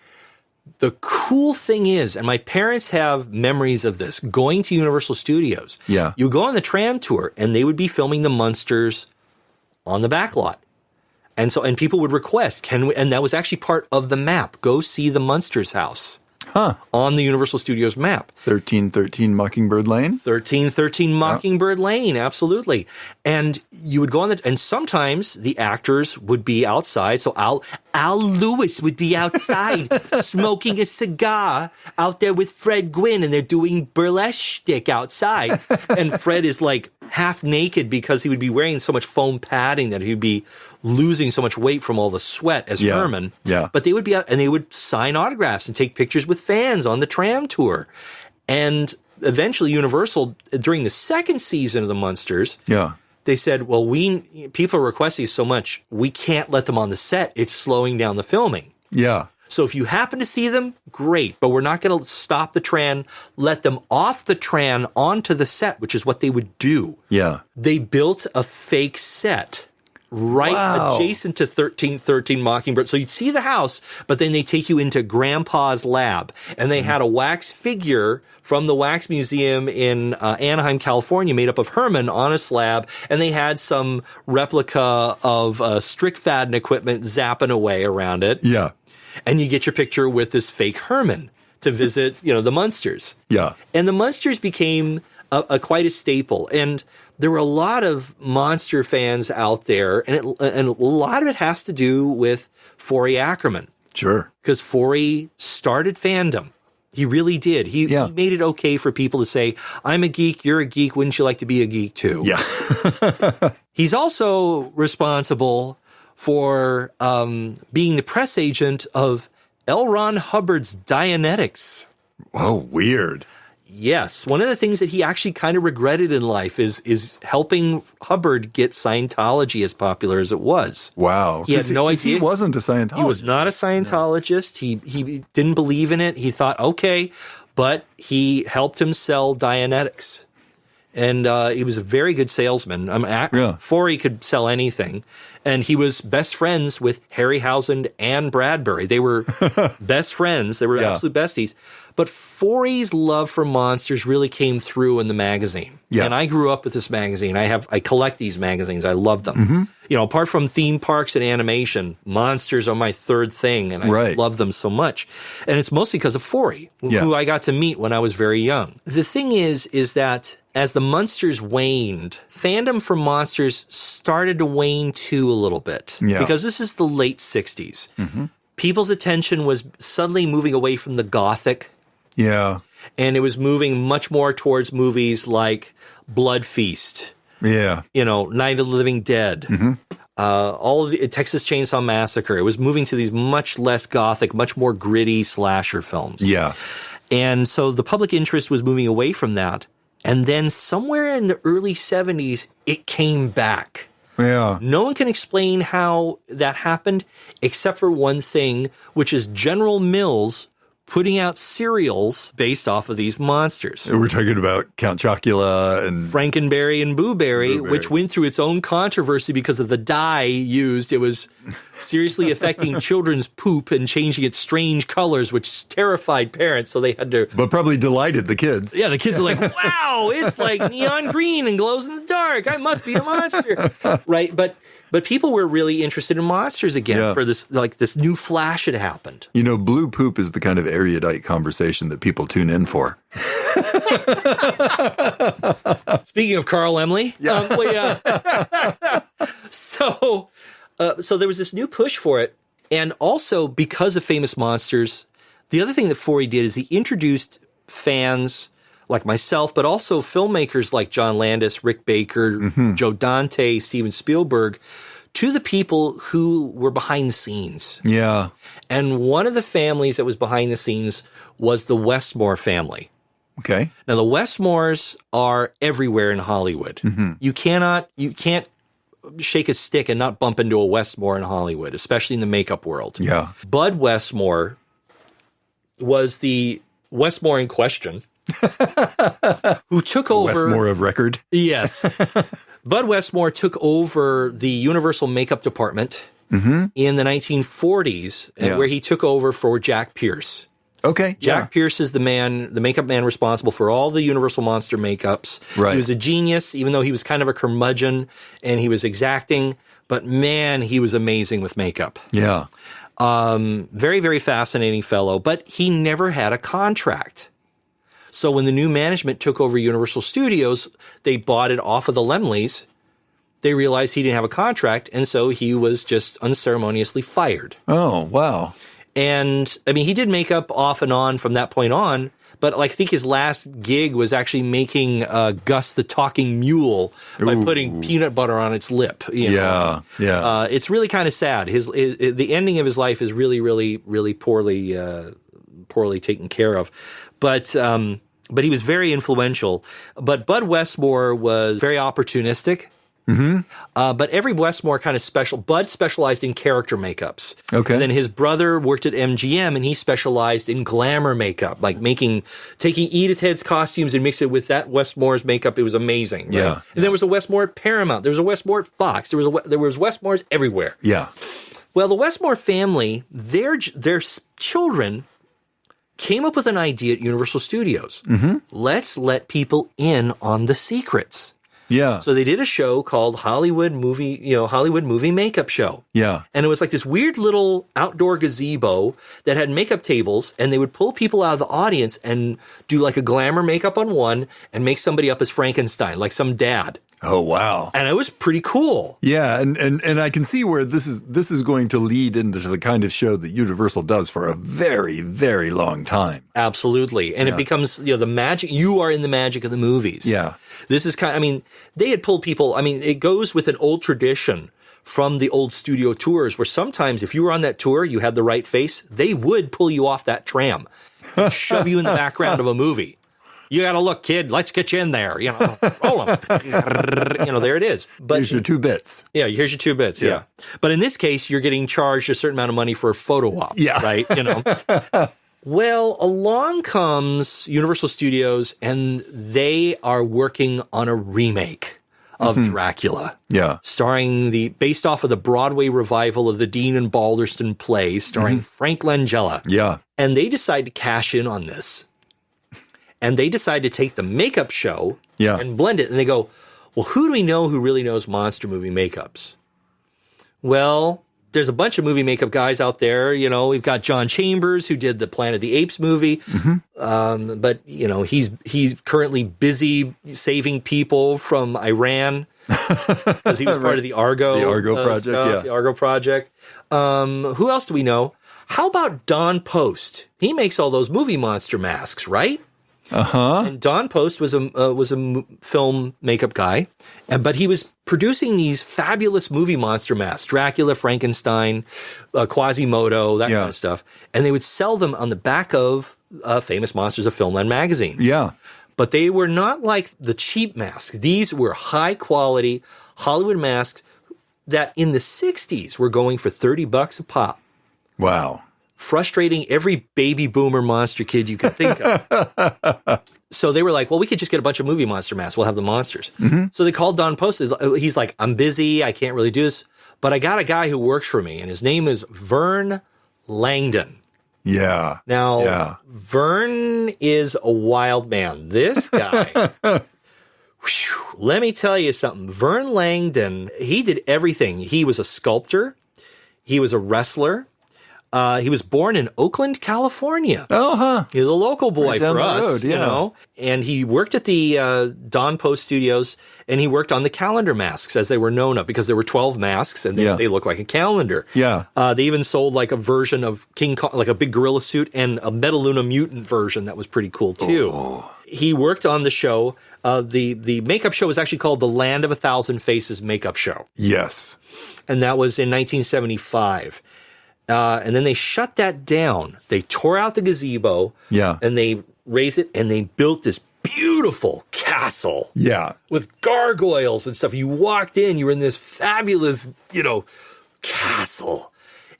The cool thing is, and my parents have memories of this, going to Universal Studios. Yeah. You go on the tram tour, and they would be filming the Munsters on the back lot. And people would request, and that was actually part of the map. Go see the Munsters house. On the Universal Studios map. 1313 Mockingbird Lane? 1313 Mockingbird Lane, absolutely. And you would go on and sometimes the actors would be outside. So Al Lewis would be outside smoking a cigar out there with Fred Gwynn, and they're doing burlesque shtick outside. And Fred is like half naked because he would be wearing so much foam padding that he'd be losing so much weight from all the sweat as Herman. Yeah. But they would be out and they would sign autographs and take pictures with fans on the tram tour. And eventually Universal, during the second season of the Munsters, they said, well, people are requesting so much, we can't let them on the set. It's slowing down the filming. Yeah. So if you happen to see them, great, but we're not going to stop the tram, let them off the tram onto the set, which is what they would do. Yeah. They built a fake set adjacent to 1313 Mockingbird. So you'd see the house, but then they take you into Grandpa's lab. And they had a wax figure from the Wax Museum in Anaheim, California, made up of Herman on a slab. And they had some replica of Strickfaden equipment zapping away around it. Yeah. And you get your picture with this fake Herman to visit, the Munsters. Yeah. And the Munsters became quite a staple. And there were a lot of monster fans out there, and a lot of it has to do with Forey Ackerman. Sure. Because Forey started fandom. He really did. He made it okay for people to say, I'm a geek, you're a geek, wouldn't you like to be a geek too? Yeah. He's also responsible for being the press agent of L. Ron Hubbard's Dianetics. Oh, weird. Yes. One of the things that he actually kind of regretted in life is helping Hubbard get Scientology as popular as it was. Wow. He had no idea. He wasn't a Scientologist. He was not a Scientologist. He didn't believe in it. He thought, okay, but he helped him sell Dianetics. And he was a very good salesman. Forey could sell anything. And he was best friends with Harryhausen and Bradbury. They were best friends. They were absolute besties. But Forey's love for monsters really came through in the magazine. Yeah. And I grew up with this magazine. I collect these magazines. I love them. Mm-hmm. Apart from theme parks and animation, monsters are my third thing, and I love them so much. And it's mostly because of Forey, who I got to meet when I was very young. The thing is that as the Munsters waned, fandom for monsters started to wane too a little bit. Yeah. Because this is the late 60s. Mm-hmm. People's attention was suddenly moving away from the Gothic. Yeah. And it was moving much more towards movies like Blood Feast. Yeah. Night of the Living Dead. Mm-hmm. All of the Texas Chainsaw Massacre. It was moving to these much less Gothic, much more gritty slasher films. Yeah. And so the public interest was moving away from that. And then somewhere in the early 70s, it came back. Yeah. No one can explain how that happened except for one thing, which is General Mills putting out cereals based off of these monsters. We're talking about Count Chocula and Frankenberry and Boo Berry, which went through its own controversy because of the dye used. It was seriously affecting children's poop and changing its strange colors, which terrified parents, so they had to... But probably delighted the kids. Yeah, the kids are like, wow, it's like neon green and glows in the dark. I must be a monster. Right, but people were really interested in monsters again for this new flash had happened. Blue poop is the kind of erudite conversation that people tune in for. Speaking of Carl Laemmle, so there was this new push for it, and also because of Famous Monsters, the other thing that Forey did is he introduced fans like myself, but also filmmakers like John Landis, Rick Baker, Joe Dante, Steven Spielberg, to the people who were behind the scenes. Yeah. And one of the families that was behind the scenes was the Westmore family. Okay. Now, the Westmores are everywhere in Hollywood. Mm-hmm. You can't shake a stick and not bump into a Westmore in Hollywood, especially in the makeup world. Yeah. Bud Westmore was the Westmore in question. Who took over... Westmore of record. Yes. Bud Westmore took over the Universal makeup department in the 1940s, where he took over for Jack Pierce. Okay. Jack Pierce is the makeup man responsible for all the Universal Monster makeups. Right. He was a genius, even though he was kind of a curmudgeon and he was exacting, but man, he was amazing with makeup. Yeah. Very, very fascinating fellow, but he never had a contract. So when the new management took over Universal Studios, they bought it off of the Laemmles. They realized he didn't have a contract, and so he was just unceremoniously fired. Oh, wow. And I mean, he did makeup off and on from that point on, but like, I think his last gig was actually making Gus the Talking Mule by putting peanut butter on its lip. You know? Yeah. It's really kind of sad. The ending of his life is really, really, really poorly taken care of. But he was very influential. But Bud Westmore was very opportunistic. But every Westmore kind of Bud specialized in character makeups. Okay. And then his brother worked at MGM and he specialized in glamour makeup, like taking Edith Head's costumes and mixing it with that Westmore's makeup. It was amazing. Right? Yeah. And there was a Westmore at Paramount. There was a Westmore at Fox. There was Westmores everywhere. Yeah. Well, the Westmore family, their children came up with an idea at Universal Studios. Let's let people in on the secrets. Yeah. So they did a show called Hollywood Movie Makeup Show. Yeah. And it was like this weird little outdoor gazebo that had makeup tables, and they would pull people out of the audience and do like a glamour makeup on one and make somebody up as Frankenstein, like some dad. Oh, wow. And it was pretty cool. Yeah, and I can see where this is going to lead into the kind of show that Universal does for a very, very long time. Absolutely. And it becomes, the magic. You are in the magic of the movies. Yeah. This is they had pulled people. It goes with an old tradition from the old studio tours where sometimes if you were on that tour, you had the right face, they would pull you off that tram and shove you in the background of a movie. You got to look, kid. Let's get you in there. Roll them. There it is. But here's your 2 bits. Yeah, here's your 2 bits. Yeah. But in this case, you're getting charged a certain amount of money for a photo op. Yeah. Right? Well, along comes Universal Studios, and they are working on a remake of Dracula. Yeah. Based off of the Broadway revival of the Dean and Balderston play, starring Frank Langella. Yeah. And they decide to cash in on this. And they decide to take the makeup show and blend it. And they go, well, who do we know who really knows monster movie makeups? Well, there's a bunch of movie makeup guys out there. We've got John Chambers, who did the Planet of the Apes movie. But, he's currently busy saving people from Iran because he was part of the Argo. The Argo project, stuff, The Argo project. Who else do we know? How about Don Post? He makes all those movie monster masks, right? And Don Post was a film makeup guy, but he was producing these fabulous movie monster masks: Dracula, Frankenstein, Quasimodo, that kind of stuff. And they would sell them on the back of Famous Monsters of Filmland magazine. Yeah, but they were not like the cheap masks. These were high quality Hollywood masks that in the 60s were going for $30 a pop. Wow. Frustrating every baby boomer monster kid you could think of. So they were like, well, we could just get a bunch of movie monster masks. We'll have the monsters. So they called Don Post. He's like, I'm busy. I can't really do this. But I got a guy who works for me, and his name is Vern Langdon. Yeah. Now, Vern is a wild man. This guy, let me tell you something. Vern Langdon, he did everything. He was a sculptor. He was a wrestler. He was born in Oakland, California. He was a local boy for us, road, And he worked at the Don Post Studios, and he worked on the calendar masks, as they were known of, because there were 12 masks, and they look like a calendar. Yeah. They even sold like a version of King Kong, like a big gorilla suit, and a Metaluna mutant version that was pretty cool too. Oh. He worked on the show. The makeup show was actually called the Land of a Thousand Faces Makeup Show. Yes. And that was in 1975. And then they shut that down. They tore out the gazebo. Yeah. And they raised it, and they built this beautiful castle. Yeah. With gargoyles and stuff. You walked in, you were in this fabulous, castle.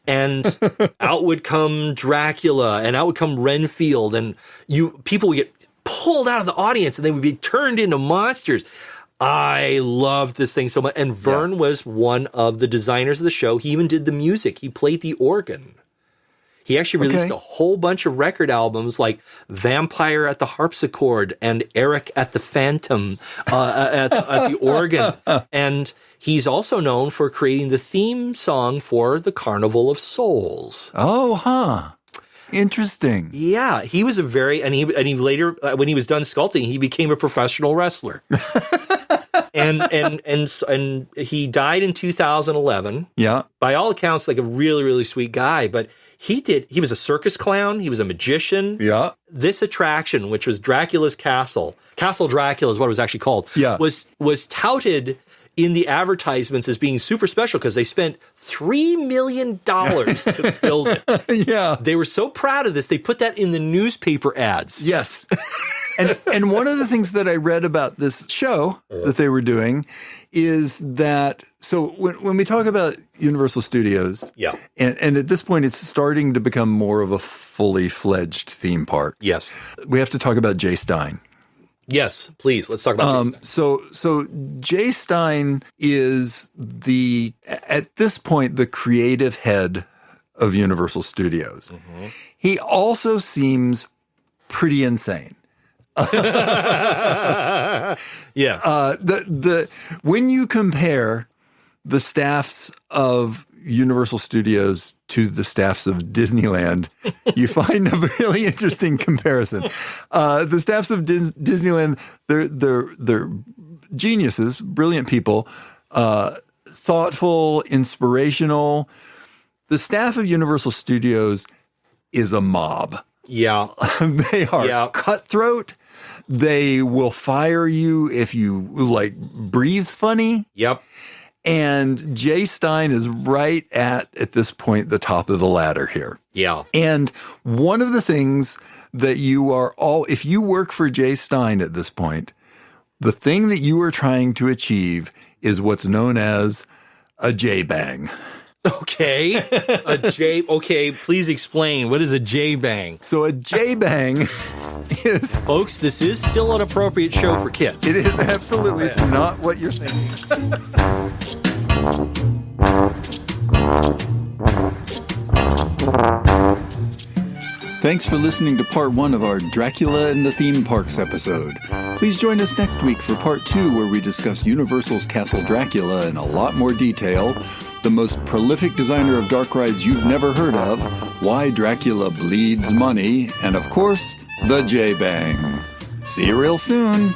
And out would come Dracula, and out would come Renfield, and people would get pulled out of the audience, and they would be turned into monsters. I loved this thing so much. And Vern was one of the designers of the show. He even did the music. He played the organ. He actually released a whole bunch of record albums like Vampire at the Harpsichord and Eric at the Phantom at the organ. And he's also known for creating the theme song for the Carnival of Souls. Interesting. Yeah, he was and he later, when he was done sculpting, he became a professional wrestler. and he died in 2011. Yeah. By all accounts, like a really, really sweet guy, but He was a circus clown. He was a magician. Yeah. This attraction, which was Dracula's Castle Dracula is what it was actually called, was touted in the advertisements as being super special because they spent $3 million to build it. Yeah. They were so proud of this, they put that in the newspaper ads. Yes. And one of the things that I read about this show that they were doing is that, so when we talk about Universal Studios, and at this point it's starting to become more of a fully fledged theme park. Yes. We have to talk about Jay Stein. Yes, please. Let's talk about Jay Stein. So Jay Stein is at this point, the creative head of Universal Studios. Mm-hmm. He also seems pretty insane. Yes. When you compare the staffs of Universal Studios to the staffs of Disneyland, you find a really interesting comparison. The staffs of Disneyland, they're geniuses, brilliant people, thoughtful, inspirational. The staff of Universal Studios is a mob. Yeah. They are cutthroat. They will fire you if you breathe funny. Yep. And Jay Stein is right at this point, the top of the ladder here. Yeah. And one of the things that if you work for Jay Stein at this point, the thing that you are trying to achieve is what's known as a J-bang. Okay. Okay, please explain. What is a J-bang? So a J-bang is... Folks, this is still an appropriate show for kids. It is, absolutely. It's not what you're thinking. Thanks for listening to part 1 of our Dracula and the Theme Parks episode. Please join us next week for part 2, where we discuss Universal's Castle Dracula in a lot more detail, the most prolific designer of dark rides you've never heard of, why Dracula bleeds money, and of course, the J-Bang. See you real soon.